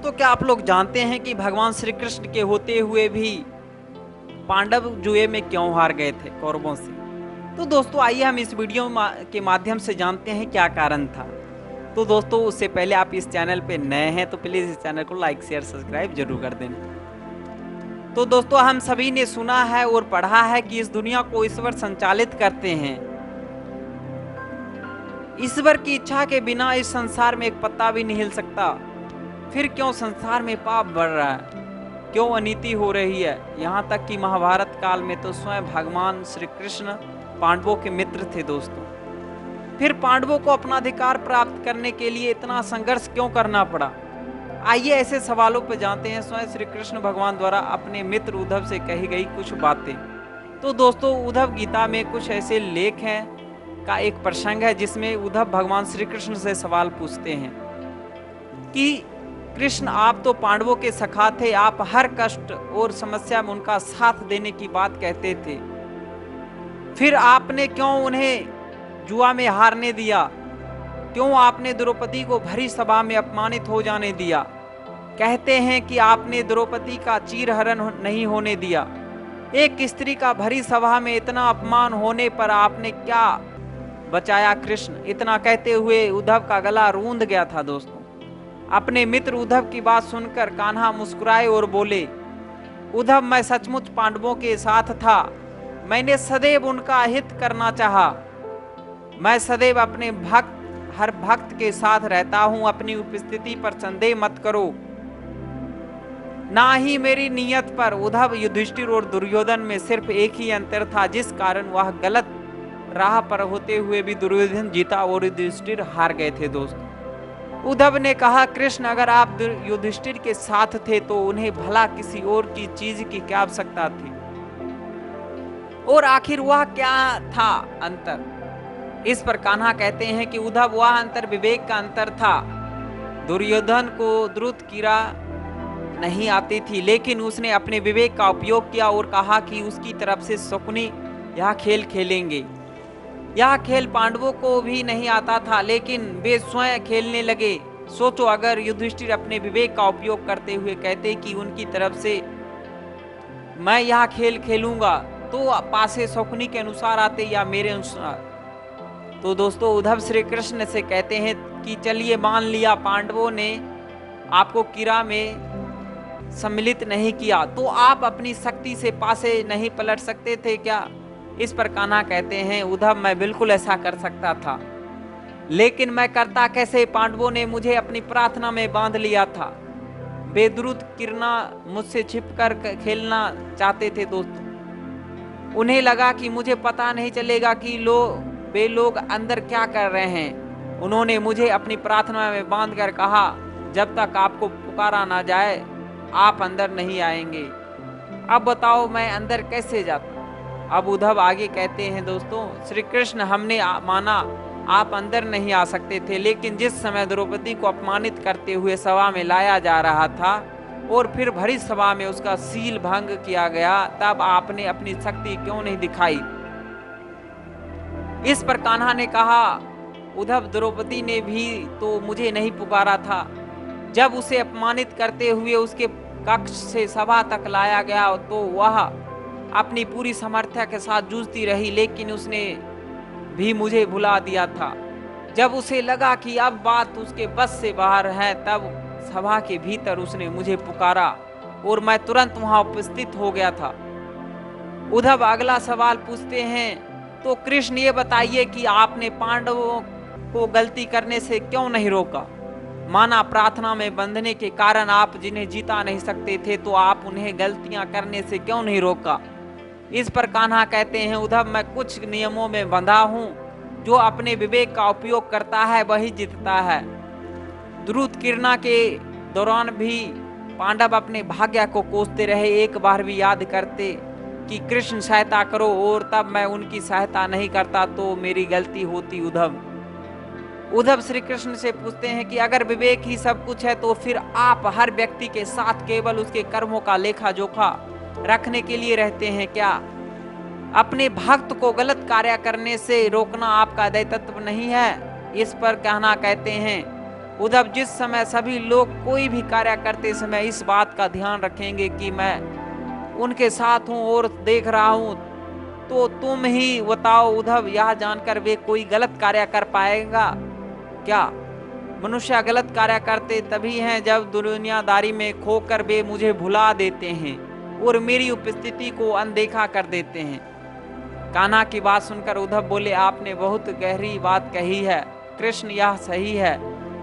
दोस्तों, क्या आप लोग जानते हैं कि भगवान श्री कृष्ण के होते हुए भी पांडव जुए में क्यों हार गए थे कौरवों से? तो दोस्तों, आइए हम इस वीडियो के माध्यम से जानते हैं क्या कारण था। तो दोस्तों, उससे पहले आप इस चैनल पे नए हैं तो प्लीज इस चैनल को लाइक शेयर सब्सक्राइब जरूर कर देना। तो दोस्तों, हम सभी ने सुना है और पढ़ा है कि इस दुनिया को ईश्वर संचालित करते हैं। ईश्वर की इच्छा के बिना इस संसार में एक पत्ता भी नहीं हिल सकता। फिर क्यों संसार में पाप बढ़ रहा है, क्यों अनीति हो रही है? यहाँ तक कि महाभारत काल में तो स्वयं भगवान श्री कृष्ण पांडवों के मित्र थे दोस्तों। फिर पांडवों को अपना अधिकार प्राप्त करने के लिए इतना संघर्ष क्यों करना पड़ा? आइए ऐसे सवालों पर जानते हैं स्वयं श्री कृष्ण भगवान द्वारा अपने मित्र उद्धव से कही गई कुछ बातें। तो दोस्तों, उद्धव गीता में कुछ ऐसे लेख हैं का एक प्रसंग है जिसमें उद्धव भगवान श्री कृष्ण से सवाल पूछते हैं कि कृष्ण, आप तो पांडवों के सखा थे, आप हर कष्ट और समस्या में उनका साथ देने की बात कहते थे, फिर आपने क्यों उन्हें जुआ में हारने दिया? क्यों आपने द्रौपदी को भरी सभा में अपमानित हो जाने दिया? कहते हैं कि आपने द्रौपदी का चीरहरण नहीं होने दिया। एक स्त्री का भरी सभा में इतना अपमान होने पर आपने क्या बचाया कृष्ण? इतना कहते हुए उद्धव का गला रूंध गया था दोस्तों। अपने मित्र उद्धव की बात सुनकर कान्हा मुस्कुराए और बोले, उद्धव, मैं सचमुच पांडवों के साथ था। मैंने सदैव उनका हित करना चाहा। मैं सदैव अपने हर भक्त के साथ रहता हूं। अपनी उपस्थिति पर संदेह मत करो, ना ही मेरी नीयत पर। उद्धव, युधिष्ठिर और दुर्योधन में सिर्फ एक ही अंतर था, जिस कारण वह गलत राह पर होते हुए भी दुर्योधन जीता और युधिष्ठिर हार गए थे दोस्तों। उद्धव ने कहा, कृष्ण, अगर आप युधिष्ठिर के साथ थे तो उन्हें भला किसी और की चीज की क्या आवश्यकता थी? और आखिर वह क्या था अंतर? इस पर कान्हा कहते हैं कि उद्धव, वह अंतर विवेक का अंतर था। दुर्योधन को द्रुत कीड़ा नहीं आती थी, लेकिन उसने अपने विवेक का उपयोग किया और कहा कि उसकी तरफ से शकुनी यह खेल खेलेंगे। यह खेल पांडवों को भी नहीं आता था, लेकिन वे स्वयं खेलने लगे। सोचो, अगर युधिष्ठिर अपने विवेक का उपयोग करते हुए कहते कि उनकी तरफ से मैं यह खेल खेलूंगा, तो पासे शकुनी के अनुसार आते या मेरे अनुसार? तो दोस्तों, उद्धव श्री कृष्ण से कहते हैं कि चलिए मान लिया पांडवों ने आपको कीड़ा में सम्मिलित नहीं किया, तो आप अपनी शक्ति से पासे नहीं पलट सकते थे क्या? इस पर कान्हा कहते हैं, उद्धव, मैं बिल्कुल ऐसा कर सकता था, लेकिन मैं करता कैसे? पांडवों ने मुझे अपनी प्रार्थना में बांध लिया था। बेद्रुत किरणा मुझसे छिपकर खेलना चाहते थे दोस्तों। उन्हें लगा कि मुझे पता नहीं चलेगा कि वे लोग अंदर क्या कर रहे हैं। उन्होंने मुझे अपनी प्रार्थना में बांध कर कहा, जब तक आपको पुकारा ना जाए आप अंदर नहीं आएंगे। अब बताओ, मैं अंदर कैसे जाता? अब उद्धव आगे कहते हैं दोस्तों, श्री कृष्ण, हमने माना आप अंदर नहीं आ सकते थे, लेकिन जिस समय द्रौपदी को अपमानित करते हुए सभा में लाया जा रहा था और फिर भरी सभा में उसका शील भंग किया गया, तब आपने अपनी शक्ति क्यों नहीं दिखाई? इस पर कान्हा ने कहा, उद्धव, द्रौपदी ने भी तो मुझे नहीं पुकारा था। जब उसे अपमानित करते हुए उसके कक्ष से सभा तक लाया गया तो वह अपनी पूरी सामर्थ्य के साथ जूझती रही, लेकिन उसने भी मुझे भुला दिया था। जब उसे लगा कि अब बात उसके बस से बाहर है, तब सभा के भीतर उसने मुझे पुकारा और मैं तुरंत वहां उपस्थित हो गया था। उद्धव अगला सवाल पूछते हैं, तो कृष्ण, ये बताइए कि आपने पांडवों को गलती करने से क्यों नहीं रोका? माना प्रार्थना में बंधने के कारण आप जिन्हें जीता नहीं सकते थे, तो आप उन्हें गलतियां करने से क्यों नहीं रोका? इस पर कान्हा कहते हैं, उद्धव, मैं कुछ नियमों में बंधा हूं। जो अपने विवेक का उपयोग करता है वही जीतता है। द्रुत किरणा के दौरान भी पांडव अपने भाग्य को कोसते रहे, एक बार भी याद करते कि कृष्ण सहायता करो, और तब मैं उनकी सहायता नहीं करता तो मेरी गलती होती। उद्धव श्री कृष्ण से पूछते हैं कि अगर विवेक ही सब कुछ है, तो फिर आप हर व्यक्ति के साथ केवल उसके कर्मों का लेखा जोखा रखने के लिए रहते हैं क्या? अपने भक्त को गलत कार्य करने से रोकना आपका दायित्व नहीं है? इस पर कान्हा कहते हैं, उद्धव जिस समय सभी लोग कोई भी कार्य करते समय इस बात का ध्यान रखेंगे कि मैं उनके साथ हूं और देख रहा हूं, तो तुम ही बताओ उद्धव, यह जानकर वे कोई गलत कार्य कर पाएगा क्या? मनुष्य गलत कार्य करते तभी हैं जब दुनियादारी में खोकर वे मुझे भुला देते हैं और मेरी उपस्थिति को अनदेखा कर देते हैं। कान्हा की बात सुनकर उद्धव बोले, आपने बहुत गहरी बात कही है कृष्ण। यह सही है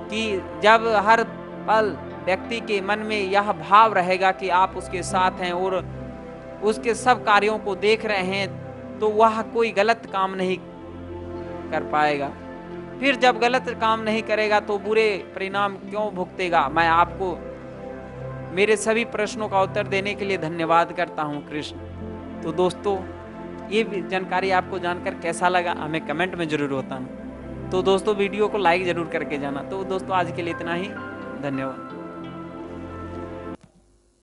कि जब हर पल व्यक्ति के मन में यह भाव रहेगा कि आप उसके साथ हैं और उसके सब कार्यों को देख रहे हैं, तो वह कोई गलत काम नहीं कर पाएगा। फिर जब गलत काम नहीं करेगा तो बुरे परिणाम क्यों भुगतेगा? मैं आपको मेरे सभी प्रश्नों का उत्तर देने के लिए धन्यवाद करता हूं कृष्ण। तो दोस्तों, ये जानकारी आपको जानकर कैसा लगा हमें कमेंट में जरूर बताना। तो दोस्तों, वीडियो को लाइक जरूर करके जाना। तो दोस्तों, आज के लिए इतना ही, धन्यवाद।